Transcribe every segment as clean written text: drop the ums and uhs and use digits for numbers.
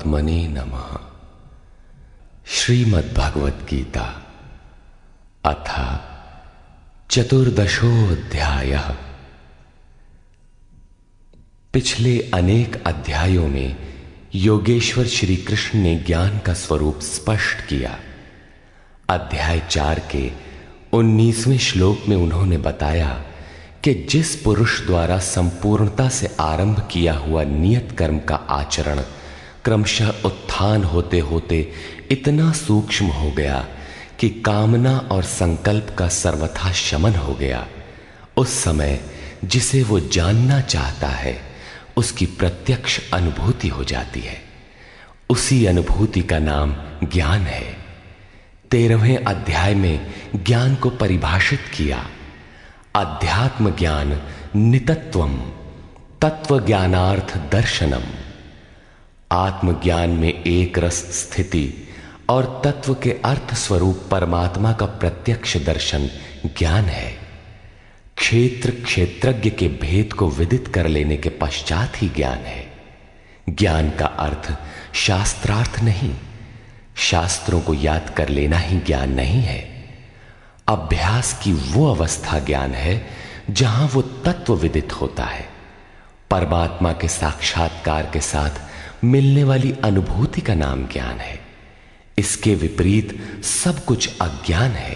परमात्मने नमः। श्रीमद्भगवद गीता अथ चतुर्दशोऽध्यायः। पिछले अनेक अध्यायों में योगेश्वर श्री कृष्ण ने ज्ञान का स्वरूप स्पष्ट किया। अध्याय 4 के 19वें श्लोक में उन्होंने बताया कि जिस पुरुष द्वारा संपूर्णता से आरंभ किया हुआ नियत कर्म का आचरण क्रमशः उत्थान होते होते इतना सूक्ष्म हो गया कि कामना और संकल्प का सर्वथा शमन हो गया, उस समय जिसे वो जानना चाहता है उसकी प्रत्यक्ष अनुभूति हो जाती है। उसी अनुभूति का नाम ज्ञान है। 13वें अध्याय में ज्ञान को परिभाषित किया। अध्यात्म ज्ञान नितत्वम तत्व ज्ञानार्थ दर्शनम। आत्मज्ञान में एक रस स्थिति और तत्व के अर्थ स्वरूप परमात्मा का प्रत्यक्ष दर्शन ज्ञान है। क्षेत्र क्षेत्रज्ञ के भेद को विदित कर लेने के पश्चात ही ज्ञान है। ज्ञान का अर्थ शास्त्रार्थ नहीं, शास्त्रों को याद कर लेना ही ज्ञान नहीं है। अभ्यास की वो अवस्था ज्ञान है जहां वो तत्व विदित होता है। परमात्मा के साक्षात्कार के साथ मिलने वाली अनुभूति का नाम ज्ञान है। इसके विपरीत सब कुछ अज्ञान है।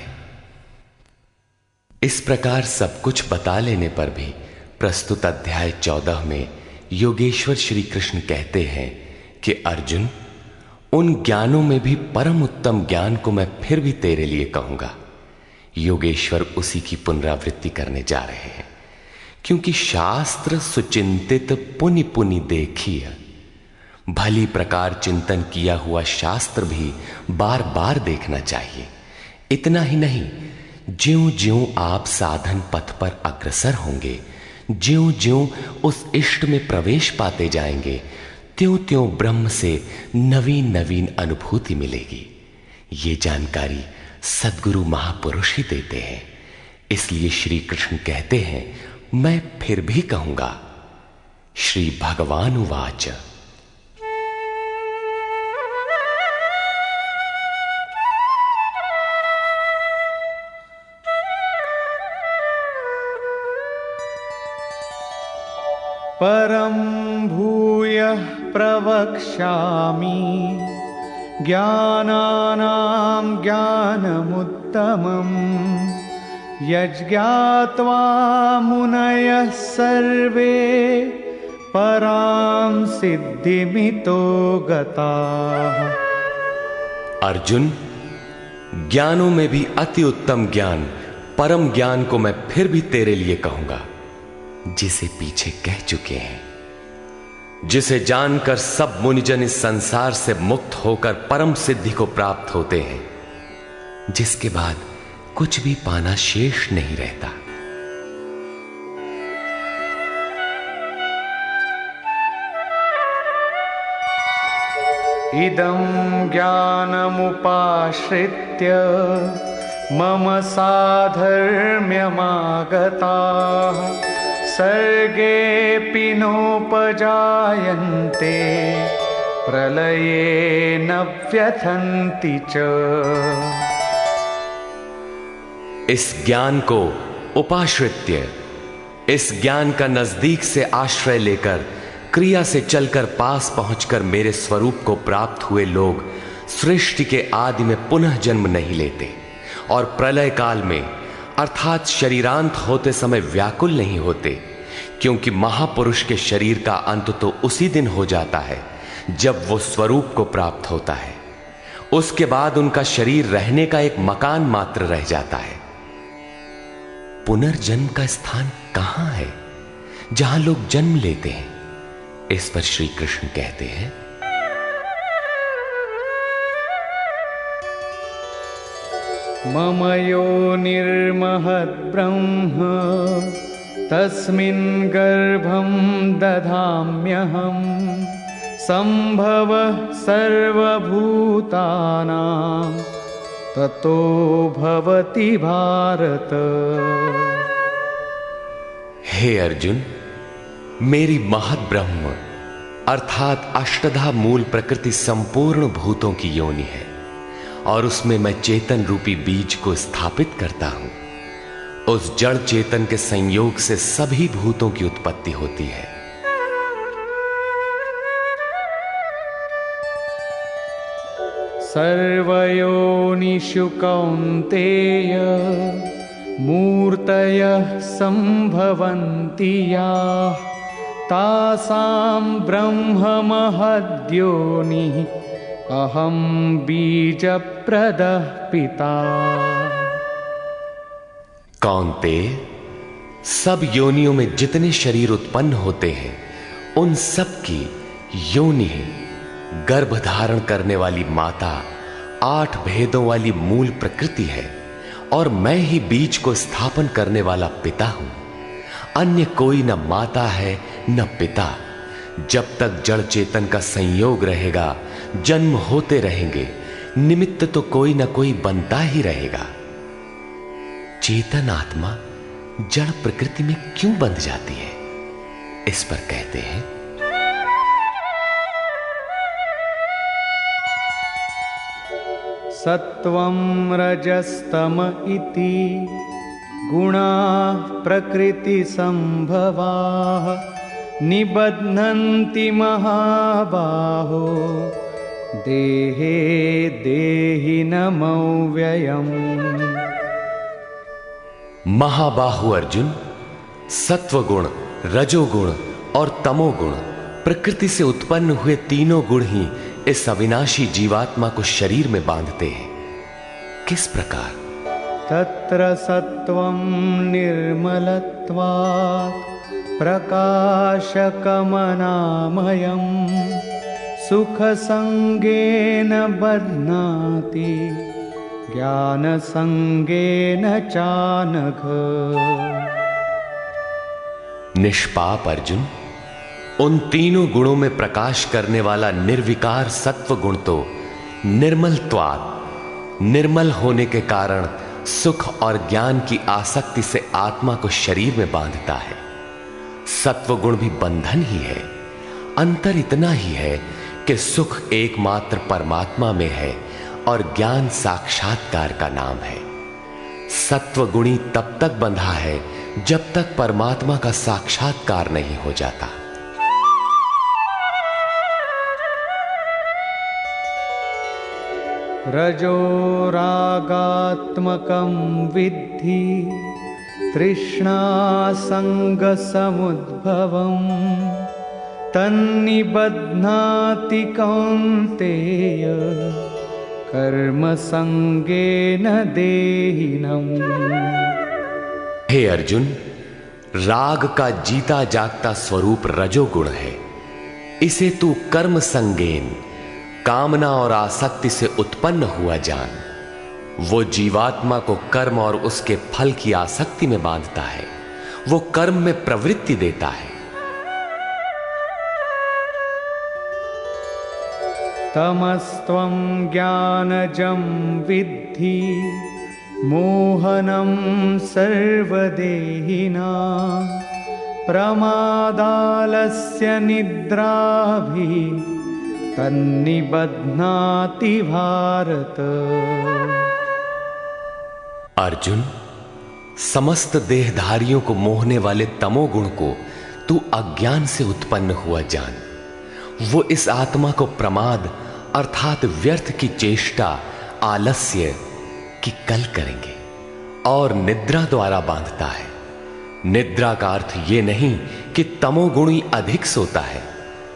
इस प्रकार सब कुछ बता लेने पर भी प्रस्तुत अध्याय 14 में योगेश्वर श्री कृष्ण कहते हैं कि अर्जुन, उन ज्ञानों में भी परम उत्तम ज्ञान को मैं फिर भी तेरे लिए कहूंगा। योगेश्वर उसी की पुनरावृत्ति करने जा रहे हैं, क्योंकि शास्त्र सुचिंतित पुनि पुनि देखिए। भली प्रकार चिंतन किया हुआ शास्त्र भी बार बार देखना चाहिए। इतना ही नहीं, ज्यों ज्यों आप साधन पथ पर अग्रसर होंगे, ज्यों ज्यों उस इष्ट में प्रवेश पाते जाएंगे, त्यों त्यों ब्रह्म से नवीन नवीन अनुभूति मिलेगी। ये जानकारी सद्गुरु महापुरुष ही देते हैं। इसलिए श्री कृष्ण कहते हैं, मैं फिर भी कहूंगा। श्री भगवान उवाच। परं भूयः प्रवक्ष्यामि ज्ञानानां ज्ञानमुत्तमं यज्ञात्वा मुनयः सर्वे परां सिद्धिमितो गताः। अर्जुन, ज्ञानों में भी अति उत्तम ज्ञान परम ज्ञान को मैं फिर भी तेरे लिए कहूंगा, जिसे पीछे कह चुके हैं। जिसे जानकर सब मुनिजन इस संसार से मुक्त होकर परम सिद्धि को प्राप्त होते हैं, जिसके बाद कुछ भी पाना शेष नहीं रहता। इदं ज्ञानमुपाश्रित्य मम साधर्म्यमागताः सर्गेऽपि नोपजायन्ते प्रलये न व्यथन्ति च। इस ज्ञान को उपाश्रित्य, इस ज्ञान का नजदीक से आश्रय लेकर क्रिया से चलकर पास पहुंचकर मेरे स्वरूप को प्राप्त हुए लोग सृष्टि के आदि में पुनः जन्म नहीं लेते और प्रलय काल में अर्थात शरीरांत होते समय व्याकुल नहीं होते, क्योंकि महापुरुष के शरीर का अंत तो उसी दिन हो जाता है जब वो स्वरूप को प्राप्त होता है। उसके बाद उनका शरीर रहने का एक मकान मात्र रह जाता है। पुनर्जन्म का स्थान कहां है जहां लोग जन्म लेते हैं? इस पर श्री कृष्ण कहते हैं, मम योनिर्महद् ब्रह्म तस्मिन् गर्भं दधाम्यहं सम्भवः सर्वभूतानां ततो भवति भारत। हे अर्जुन, मेरी महद ब्रह्म अर्थात अष्टधा मूल प्रकृति संपूर्ण भूतों की योनि है और उसमें मैं चेतन रूपी बीज को स्थापित करता हूं। उस जड़ चेतन के संयोग से सभी भूतों की उत्पत्ति होती है। सर्वयोनिषु कौन्तेय मूर्तयः सम्भवन्ति याः तासां ब्रह्ममहद्योनिः अहं बीजप्रदः पिता। कौन्तेय, सब योनियों में जितने शरीर उत्पन्न होते हैं उन सब की योनि है गर्भ धारण करने वाली माता, 8 भेदों वाली मूल प्रकृति है और मैं ही बीज को स्थापन करने वाला पिता हूं। अन्य कोई न माता है न पिता। जब तक जड़ चेतन का संयोग रहेगा, जन्म होते रहेंगे, निमित्त तो कोई न कोई बनता ही रहेगा। चेतन आत्मा जड़ प्रकृति में क्यों बंध जाती है? इस पर कहते हैं, सत्वं रजस्तम इति गुणाः प्रकृति संभवाः निबध्नन्ति महाबाहो देहे देहिनमव्ययम्। महाबाहु अर्जुन, सत्वगुण, रजोगुण और तमोगुण प्रकृति से उत्पन्न हुए तीनों गुण ही इस अविनाशी जीवात्मा को शरीर में बांधते हैं। किस प्रकार? तत्र सत्वं निर्मलत्वात् प्रकाशकमनामयं सुखसंगेन बध्नाति ज्ञानसंगेन चानघ। निष्पाप अर्जुन, उन तीनों गुणों में प्रकाश करने वाला निर्विकार सत्व गुण तो निर्मलत्वात्, निर्मल होने के कारण सुख और ज्ञान की आसक्ति से आत्मा को शरीर में बांधता है। सत्व गुण भी बंधन ही है। अंतर इतना ही है कि सुख एकमात्र परमात्मा में है और ज्ञान साक्षात्कार का नाम है। सत्व गुणी तब तक बंधा है जब तक परमात्मा का साक्षात्कार नहीं हो जाता। रजो रागात्मकं विद्धि तृष्णासंगसमुद्भवम् तन्निबध्नाति कौन्तेय कर्मसंगेन देहिनम्। हे अर्जुन, राग का जीता जागता स्वरूप रजोगुण है। इसे तू कर्म संगेन, कामना और आसक्ति से उत्पन्न हुआ जान। वो जीवात्मा को कर्म और उसके फल की आसक्ति में बांधता है। वो कर्म में प्रवृत्ति देता है। तमस्त्वं ज्ञानजं विद्धि मोहनं सर्वदेहिनां प्रमादालस्य निद्राभिः तन्निबध्नाति भारत। अर्जुन, समस्त देहधारियों को मोहने वाले तमोगुण को तू अज्ञान से उत्पन्न हुआ जान। वो इस आत्मा को प्रमाद अर्थात व्यर्थ की चेष्टा, आलस्य की कल करेंगे और निद्रा द्वारा बांधता है। निद्रा का अर्थ यह नहीं कि तमोगुणी अधिक सोता है,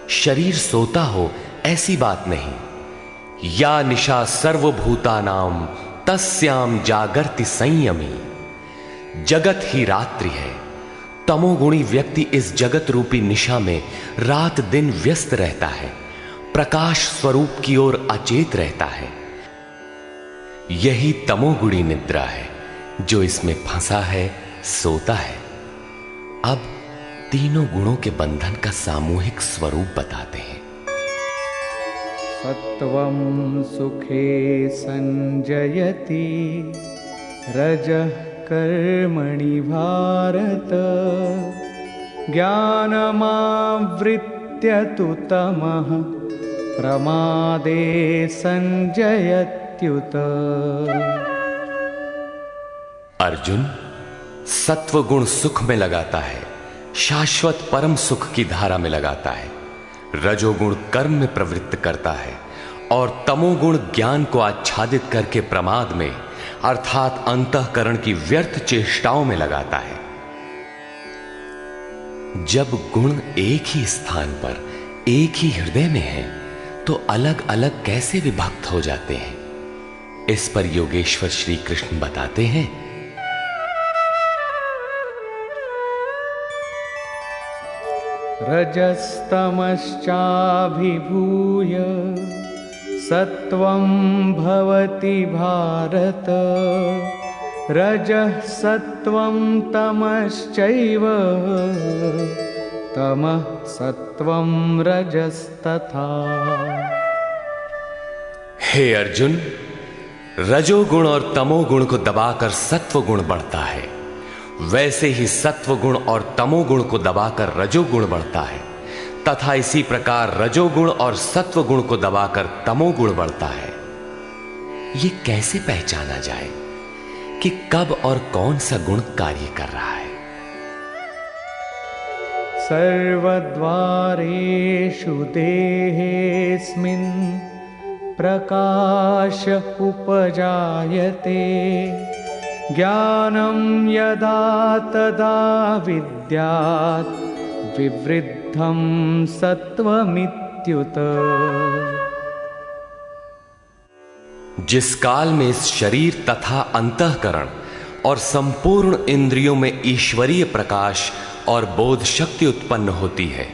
शरीर सोता हो ऐसी बात नहीं। या निशा सर्वभूतानां तस्याम जागर्ति संयमी। जगत ही रात्रि है। तमोगुणी व्यक्ति इस जगत रूपी निशा में रात दिन व्यस्त रहता है, प्रकाश स्वरूप की ओर अचेत रहता है। यही तमोगुणी निद्रा है जो इसमें फंसा है, सोता है। अब तीनों गुणों के बंधन का सामूहिक स्वरूप बताते हैं। सत्वं सुखे संजयति रजः कर्मणि भारत ज्ञानमावृत्य विद्यतु तमः प्रमादे संजयत्युत। अर्जुन, सत्वगुण सुख में लगाता है, शाश्वत परम सुख की धारा में लगाता है। रजोगुण कर्म में प्रवृत्त करता है और तमोगुण ज्ञान को आच्छादित करके प्रमाद में अर्थात अंतःकरण की व्यर्थ चेष्टाओं में लगाता है। जब गुण एक ही स्थान पर एक ही हृदय में है तो अलग अलग कैसे विभक्त हो जाते हैं? इस पर योगेश्वर श्री कृष्ण बताते हैं, रजस्तमश्चाभिभूय सत्वं भवति भारत। रजः सत्वं तमश्चैव तमः सत्वं रजस्तथा। हे अर्जुन, रजोगुण और तमोगुण को दबाकर सत्वगुण बढ़ता है, वैसे ही सत्वगुण और तमोगुण को दबाकर रजोगुण बढ़ता है तथा इसी प्रकार रजोगुण और सत्वगुण को दबाकर तमोगुण बढ़ता है। ये कैसे पहचाना जाए कि कब और कौन सा गुण कार्य कर रहा है? सर्वद्वारेषु देहेऽस्मिन् प्रकाश उपजायते। ज्ञानं यदा तदा विद्यात् विवृद्धं सत्वमित्युत। जिस काल में इस शरीर तथा अंतःकरण और संपूर्ण इंद्रियों में ईश्वरीय प्रकाश और बोध शक्ति उत्पन्न होती है,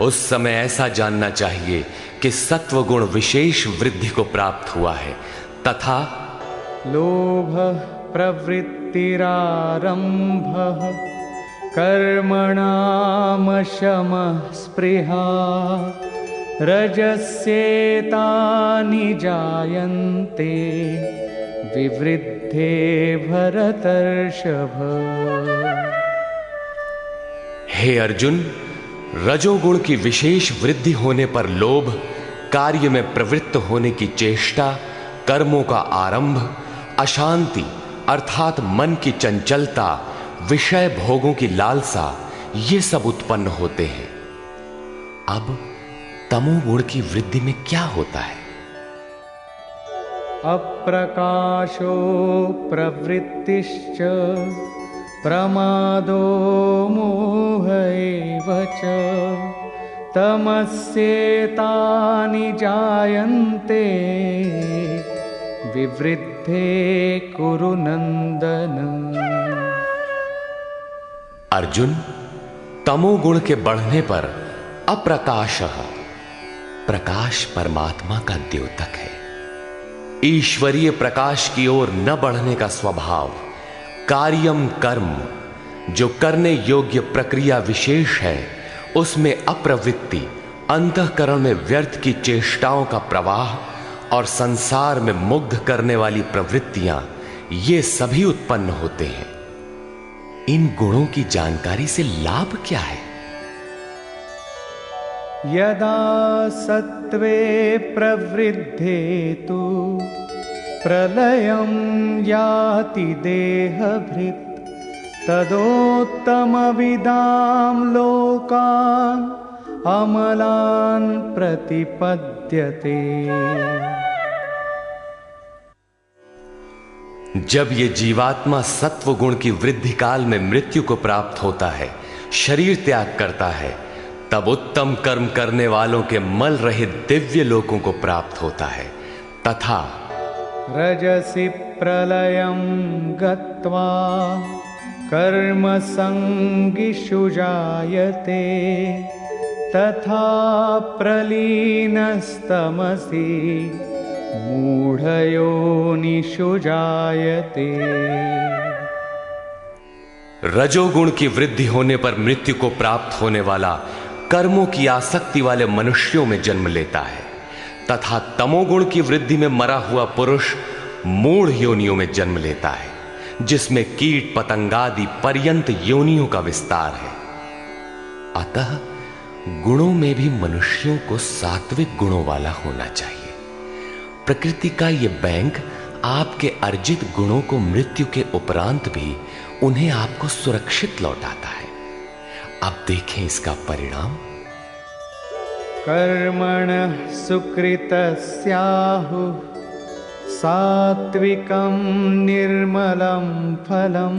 उस समय ऐसा जानना चाहिए कि सत्वगुण विशेष वृद्धि को प्राप्त हुआ है तथा लोभ प्रवृत्तिरारंभः कर्मणामशमः स्पृहा। रजस्येतानि जायन्ते विवृद्धे भरतर्षभ। हे अर्जुन, रजोगुण की विशेष वृद्धि होने पर लोभ, कार्य में प्रवृत्त होने की चेष्टा, कर्मों का आरंभ, अशांति अर्थात मन की चंचलता, विषय भोगों की लालसा, ये सब उत्पन्न होते हैं। अब तमोगुण की वृद्धि में क्या होता है? अप्रकाशो प्रवृत्तिश्च प्रमादो मोह एव च। तमस्येतानि जायन्ते विवृद्धे कुरु नंदन। अर्जुन, तमोगुण के बढ़ने पर अप्रकाशः, प्रकाश परमात्मा का द्योतक है। ईश्वरीय प्रकाश की ओर न बढ़ने का स्वभाव, कार्यम कर्म, जो करने योग्य प्रक्रिया विशेष है, उसमें अप्रवृत्ति, अंतःकरण में व्यर्थ की चेष्टाओं का प्रवाह और संसार में मुग्ध करने वाली प्रवृत्तियां, ये सभी उत्पन्न होते हैं। इन गुणों की जानकारी से लाभ क्या है? यदा सत्वे प्रवृद्धे तु प्रलयं याति देहभृत्। तदोत्तमविदां लोकान् अमलान् प्रतिपद्यते। जब ये जीवात्मा सत्व गुण की वृद्धि काल में मृत्यु को प्राप्त होता है, शरीर त्याग करता है, तब उत्तम कर्म करने वालों के मल रहित दिव्य लोकों को प्राप्त होता है तथा रजसि प्रलयं गत्वा कर्म संगिषु जायते। तथा प्रलीनस्तमसि मूढ़योनिषु जायते। रजोगुण की वृद्धि होने पर मृत्यु को प्राप्त होने वाला कर्मों की आसक्ति वाले मनुष्यों में जन्म लेता है तथा तमोगुण की वृद्धि में मरा हुआ पुरुष मूढ़ योनियों में जन्म लेता है, जिसमें कीट पतंगादि पर्यंत योनियों का विस्तार है। अतः गुणों में भी मनुष्यों को सात्विक गुणों वाला होना चाहिए। प्रकृति का यह बैंक आपके अर्जित गुणों को मृत्यु के उपरांत भी उन्हें आपको सुरक्षित लौटाता है। अब देखें इसका परिणाम। कर्मणः सुकृतस्याहुः सात्विकं निर्मलं फलं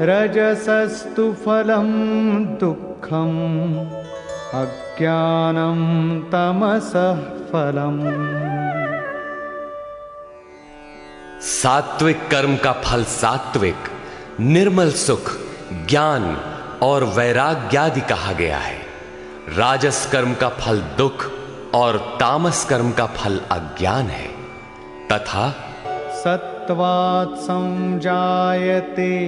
रजसस्तु फलं दुःखम् अज्ञानं तमसः फलम्। सात्विक कर्म का फल सात्विक, निर्मल सुख, ज्ञान और वैराग्यादि कहा गया है। राजस कर्म का फल दुख और तामस कर्म का फल अज्ञान है। तथा सत्वात् संजायते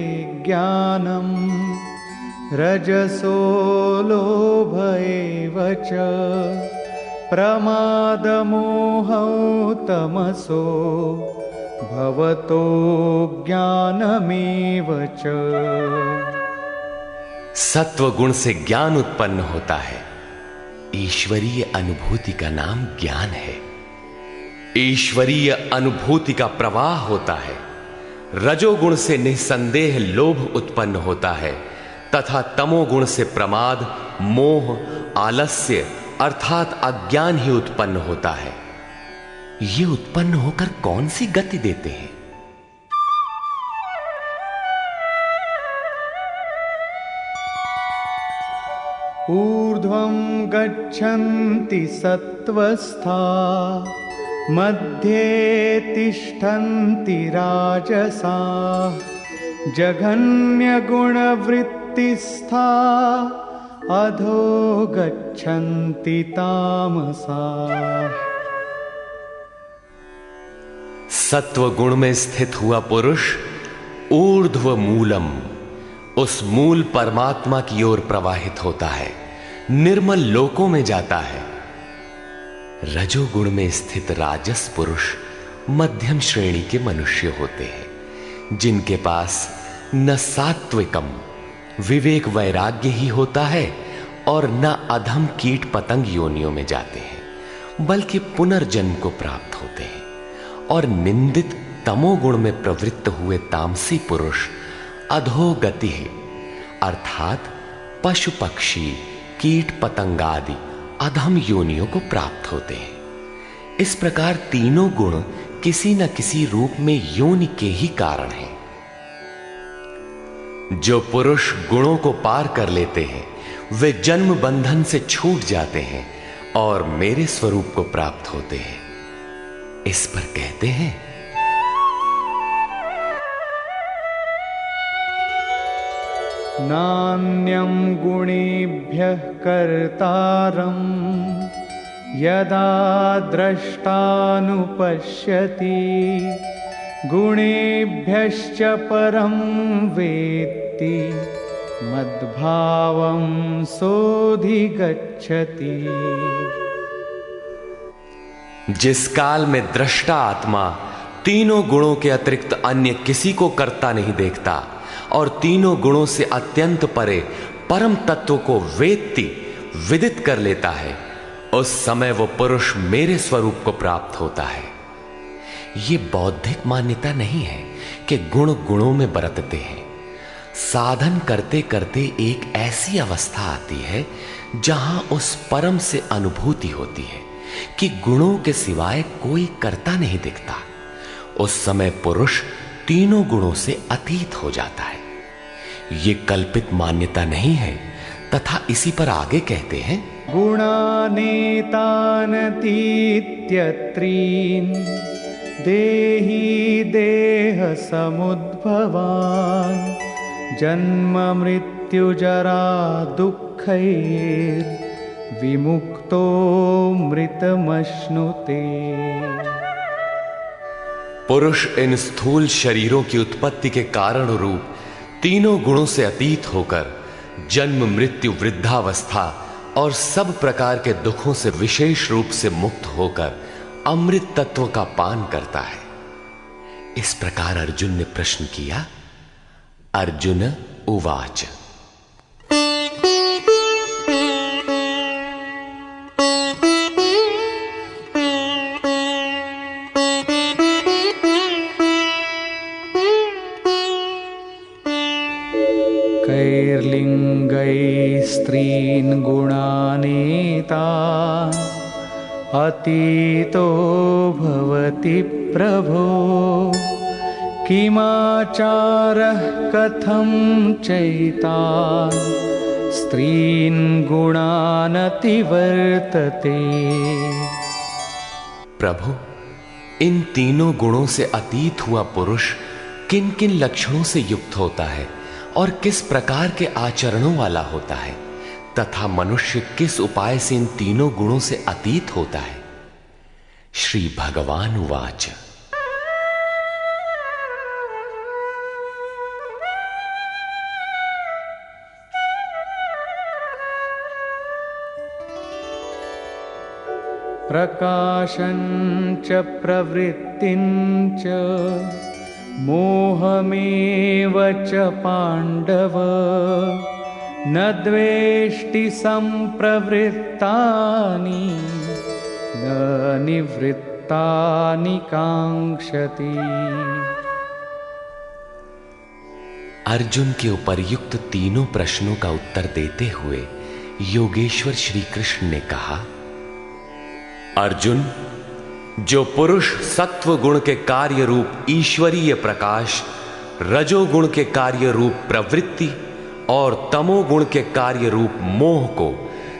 ज्ञानम रजसो लोभ एव च प्रमादमोहौ तमसो भवतो ज्ञानमेव च। सत्व गुण से ज्ञान उत्पन्न होता है। ईश्वरीय अनुभूति का नाम ज्ञान है। ईश्वरीय अनुभूति का प्रवाह होता है। रजोगुण से निसंदेह लोभ उत्पन्न होता है तथा तमोगुण से प्रमाद, मोह, आलस्य अर्थात अज्ञान ही उत्पन्न होता है। ये उत्पन्न होकर कौन सी गति देते हैं? ऊर्ध्वं गच्छन्ति सत्त्वस्था मध्ये तिष्ठन्ति राजसाः जघन्यगुणवृत्तिस्था अधो गच्छन्ति तामसाः। सत्व गुण में स्थित हुआ पुरुष ऊर्ध्व मूलम, उस मूल परमात्मा की ओर प्रवाहित होता है, निर्मल लोकों में जाता है। रजोगुण में स्थित राजस पुरुष मध्यम श्रेणी के मनुष्य होते हैं, जिनके पास न सात्विकम विवेक वैराग्य ही होता है और न अधम कीट पतंग योनियों में जाते हैं, बल्कि पुनर्जन्म को प्राप्त होते हैं। और निंदित तमोगुण में प्रवृत्त हुए तामसी पुरुष अधोगति है, अर्थात पशु पक्षी कीट पतंगादि अधम योनियों को प्राप्त होते हैं। इस प्रकार तीनों गुण किसी न किसी रूप में योनि के ही कारण हैं। जो पुरुष गुणों को पार कर लेते हैं वे जन्म बंधन से छूट जाते हैं और मेरे स्वरूप को प्राप्त होते हैं। इस पर कहते हैं, नान्यं गुणेभ्यः कर्तारं यदा द्रष्टानुपश्यति गुणेभ्यश्च परं वेत्ति मद्भावं सोऽधिगच्छति। जिस काल में दृष्टा आत्मा तीनों गुणों के अतिरिक्त अन्य किसी को करता नहीं देखता और तीनों गुणों से अत्यंत परे परम तत्व को वेत्ति विदित कर लेता है, उस समय वो पुरुष मेरे स्वरूप को प्राप्त होता है। ये बौद्धिक मान्यता नहीं है कि गुण गुणों में बरतते हैं। साधन करते करते एक ऐसी अवस्था आती है जहां उस परम से अनुभूति होती है कि गुणों के सिवाय कोई करता नहीं दिखता। उस समय पुरुष तीनों गुणों से अतीत हो जाता है। ये कल्पित मान्यता नहीं है तथा इसी पर आगे कहते हैं, गुणानेतानतीत्यत्रीन् देही देह समुद्भवान् जन्म मृत्यु जरा दुःखैर् विमुक्तो मृतमश्नुते। पुरुष इन स्थूल शरीरों की उत्पत्ति के कारण रूप तीनों गुणों से अतीत होकर जन्म मृत्यु वृद्धावस्था और सब प्रकार के दुखों से विशेष रूप से मुक्त होकर अमृत तत्व का पान करता है। इस प्रकार अर्जुन ने प्रश्न किया। अर्जुन उवाच, स्त्रीन् गुणानेतान् अतीतो भवति प्रभो किमाचारः कथं चैतान् स्त्रीन् गुणानतिवर्तते। प्रभु, इन तीनों गुणों से अतीत हुआ पुरुष किन किन लक्षणों से युक्त होता है और किस प्रकार के आचरणों वाला होता है तथा मनुष्य किस उपाय से इन तीनों गुणों से अतीत होता है। श्री भगवान उवाच। प्रकाशं च प्रवृत्तिं च मोहमेव च पाण्डव न द्वेष्टि संप्रवृत्तानि न निवृत्तानि कांक्षति। अर्जुन के उपर्युक्त तीनों प्रश्नों का उत्तर देते हुए योगेश्वर श्री कृष्ण ने कहा, अर्जुन, जो पुरुष सत्व गुण के कार्य रूप ईश्वरीय प्रकाश, रजोगुण के कार्य रूप प्रवृत्ति और तमोगुण के कार्य रूप मोह को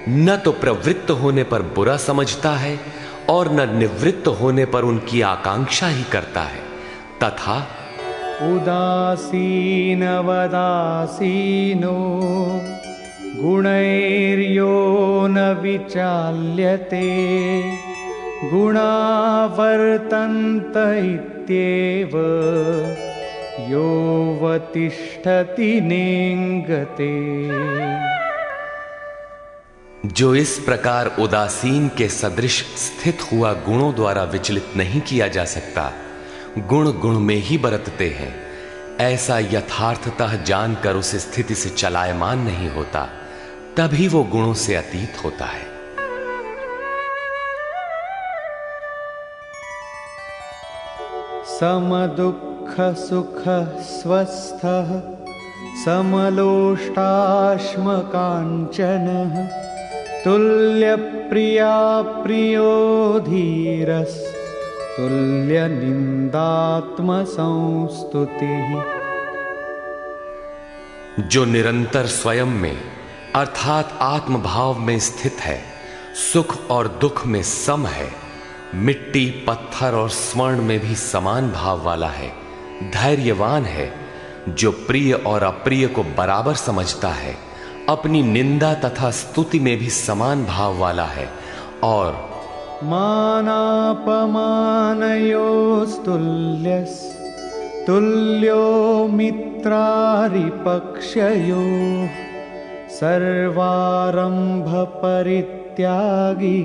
न तो प्रवृत्त होने पर बुरा समझता है और न निवृत्त होने पर उनकी आकांक्षा ही करता है, तथा उदासीनवदासीनो गुणैर्यो न विचाल्यते गुणावर्तन्त इत्येव योऽवतिष्ठति नेङ्गते। जो इस प्रकार उदासीन के सदृश स्थित हुआ गुणों द्वारा विचलित नहीं किया जा सकता, गुण गुण में ही बरतते हैं, ऐसा यथार्थतः जानकर उस स्थिति से चलायमान नहीं होता, तभी वो गुणों से अतीत होता है। समदुःख सुख स्वस्थः समलोष्टाश्मकाञ्चनः तुल्यप्रिया प्रियो धीरस् तुल्यनिन्दात्मसंस्तुतिः। जो निरंतर स्वयं में अर्थात आत्मभाव में स्थित है, सुख और दुख में सम है, मिट्टी पत्थर और स्वर्ण में भी समान भाव वाला है, धैर्यवान है, जो प्रिय और अप्रिय को बराबर समझता है, अपनी निंदा तथा स्तुति में भी समान भाव वाला है, और मानापमानयोस्तुल्यस् तुल्यो मित्रारिपक्षयोः सर्वारंभ परित्यागी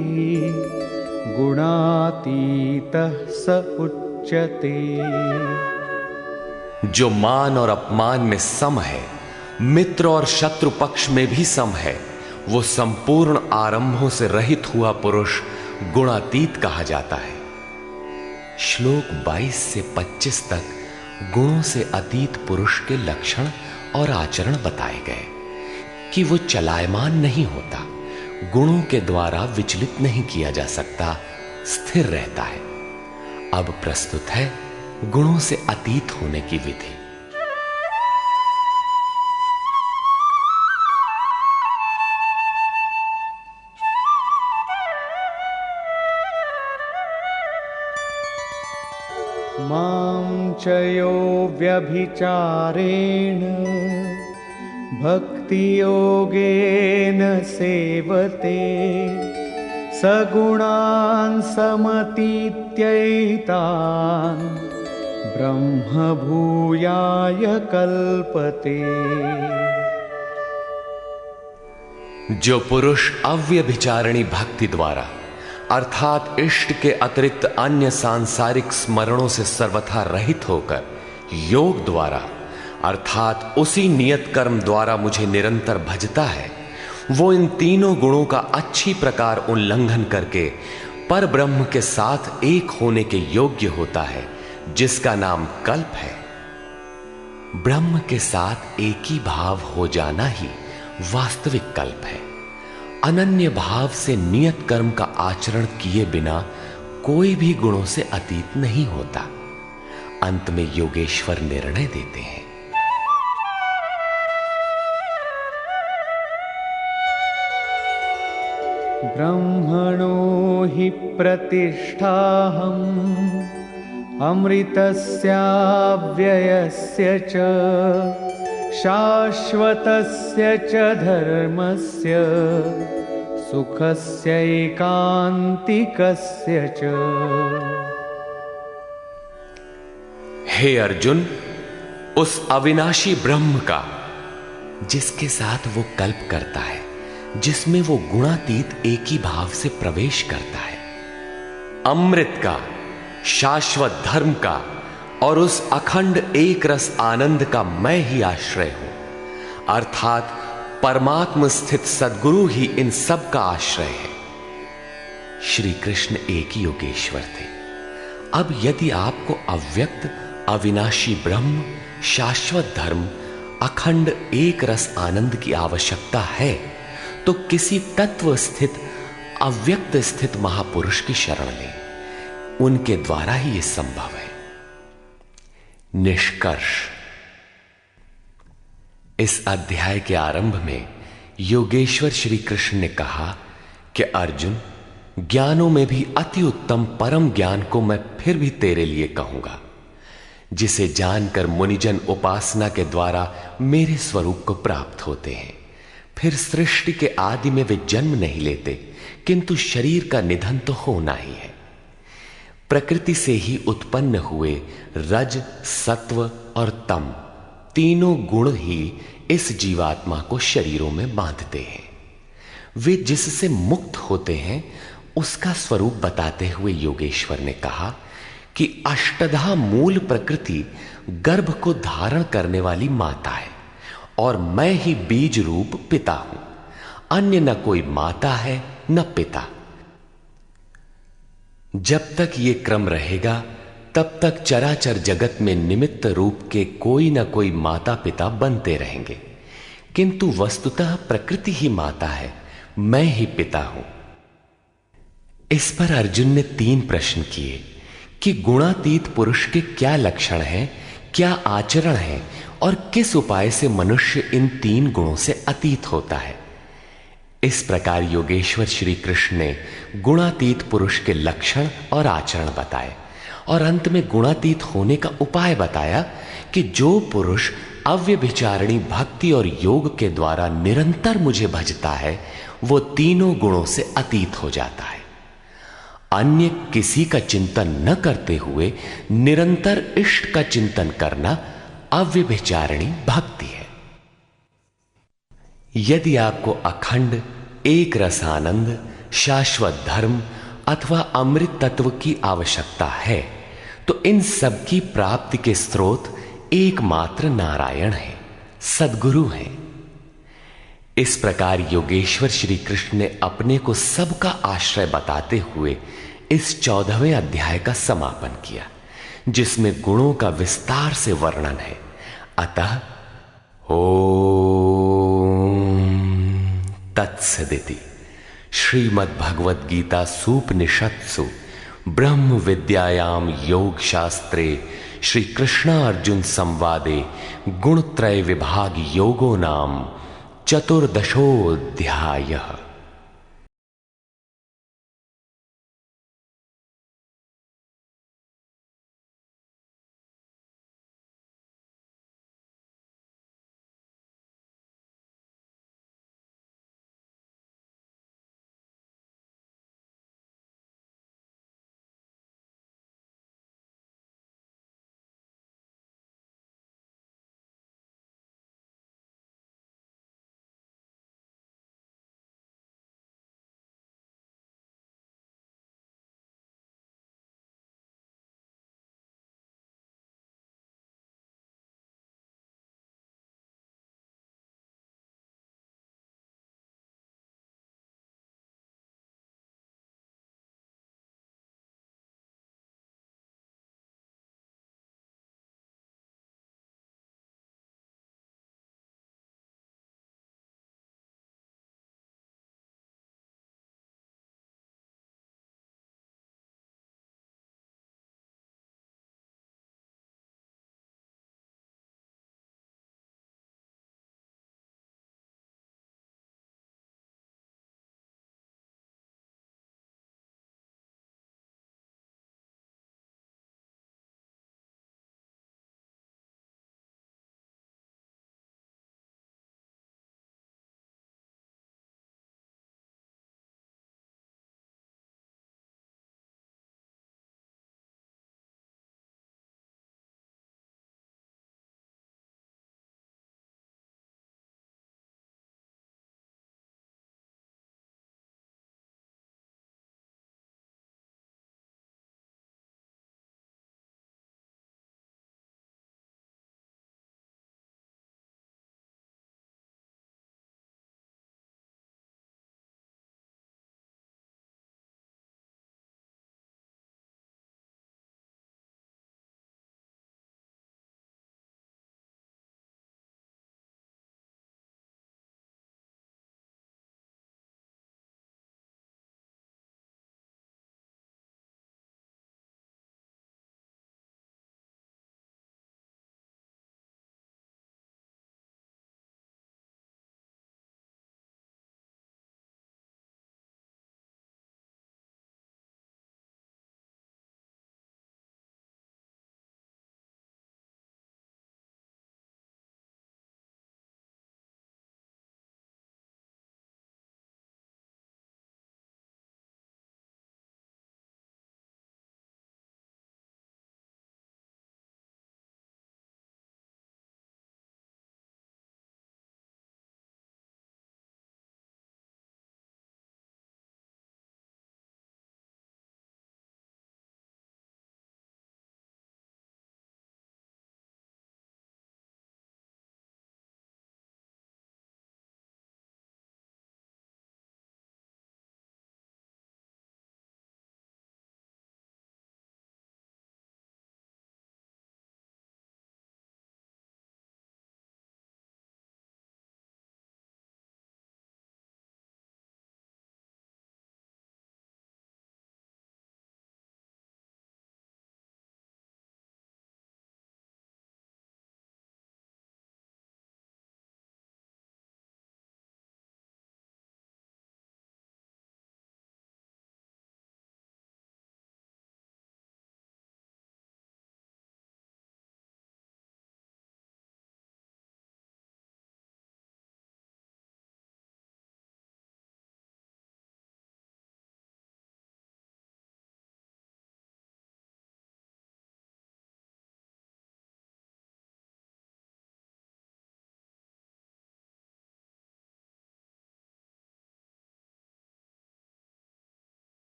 गुणातीतः स उच्यते। जो मान और अपमान में सम है, मित्र और शत्रु पक्ष में भी सम है, वो संपूर्ण आरंभों से रहित हुआ पुरुष गुणातीत कहा जाता है। श्लोक 22 से 25 तक गुणों से अतीत पुरुष के लक्षण और आचरण बताए गए कि वो चलायमान नहीं होता, गुणों के द्वारा विचलित नहीं किया जा सकता, स्थिर रहता है। अब प्रस्तुत है गुणों से अतीत होने की विधि। मां चयो व्यभिचारेण भक्तियोगेन सेवते सगुणान् समतीत्यैतान् ब्रह्म भूयाय कल्पते। जो पुरुष अव्यभिचारिणी भक्ति द्वारा अर्थात इष्ट के अतिरिक्त अन्य सांसारिक स्मरणों से सर्वथा रहित होकर योग द्वारा अर्थात उसी नियत कर्म द्वारा मुझे निरंतर भजता है, वो इन तीनों गुणों का अच्छी प्रकार उल्लंघन करके पर ब्रह्म के साथ एक होने के योग्य होता है, जिसका नाम कल्प है। ब्रह्म के साथ एक ही भाव हो जाना ही वास्तविक कल्प है। अनन्य भाव से नियत कर्म का आचरण किए बिना कोई भी गुणों से अतीत नहीं होता। अंत में योगेश्वर निर्णय देते हैं। ब्रह्मणो हि प्रतिष्ठाहम् अमृतस्याव्ययस्य च शाश्वतस्य च धर्मस्य सुखस्यैकान्तिकस्य च। हे अर्जुन, उस अविनाशी ब्रह्म का जिसके साथ वो कल्प करता है, जिसमें वो गुणातीत एक ही भाव से प्रवेश करता है, अमृत का, शाश्वत धर्म का और उस अखंड एक रस आनंद का मैं ही आश्रय हूं, अर्थात परमात्म स्थित सद्गुरु ही इन सब का आश्रय है। श्री कृष्ण एक ही योगेश्वर थे। अब यदि आपको अव्यक्त अविनाशी ब्रह्म, शाश्वत धर्म, अखंड एक रस आनंद की आवश्यकता है तो किसी तत्व स्थित अव्यक्त स्थित महापुरुष की शरण लें। उनके द्वारा ही यह संभव है। निष्कर्ष, इस अध्याय के आरंभ में योगेश्वर श्री कृष्ण ने कहा कि अर्जुन, ज्ञानों में भी अति उत्तम परम ज्ञान को मैं फिर भी तेरे लिए कहूंगा, जिसे जानकर मुनिजन उपासना के द्वारा मेरे स्वरूप को प्राप्त होते हैं। फिर सृष्टि के आदि में वे जन्म नहीं लेते, किंतु शरीर का निधन तो होना ही है। प्रकृति से ही उत्पन्न हुए रज, सत्व और तम तीनों गुण ही इस जीवात्मा को शरीरों में बांधते हैं। वे जिससे मुक्त होते हैं उसका स्वरूप बताते हुए योगेश्वर ने कहा कि अष्टधा मूल प्रकृति गर्भ को धारण करने वाली माता है और मैं ही बीज रूप पिता हूं। अन्य न कोई माता है न पिता। जब तक ये क्रम रहेगा तब तक चराचर जगत में निमित्त रूप के कोई न कोई माता पिता बनते रहेंगे, किंतु वस्तुतः प्रकृति ही माता है, मैं ही पिता हूं। इस पर अर्जुन ने 3 प्रश्न किए कि गुणातीत पुरुष के क्या लक्षण हैं, क्या आचरण है और किस उपाय से मनुष्य इन 3 गुणों से अतीत होता है। इस प्रकार योगेश्वर श्री कृष्ण ने गुणातीत पुरुष के लक्षण और आचरण बताए और अंत में गुणातीत होने का उपाय बताया कि जो पुरुष अव्यभिचारिणी भक्ति और योग के द्वारा निरंतर मुझे भजता है वो तीनों गुणों से अतीत हो जाता है। अन्य किसी का चिंतन न करते हुए निरंतर इष्ट का चिंतन करना अव्यभिचारिणी भक्ति है। यदि आपको अखंड एक रस आनंद, शाश्वत धर्म अथवा अमृत तत्व की आवश्यकता है तो इन सब की प्राप्ति के स्रोत एकमात्र नारायण है, सद्गुरु है। इस प्रकार योगेश्वर श्री कृष्ण ने अपने को सबका आश्रय बताते हुए इस 14वें अध्याय का समापन किया, जिसमें गुणों का विस्तार से वर्णन है। अतः ओम तत्सदिति श्रीमद्भगवद गीता सूपनिषत्सु ब्रह्म विद्यायाम योग शास्त्रे श्री कृष्णार्जुन संवादे गुणत्रय विभाग योगो नाम 14 अध्यायः।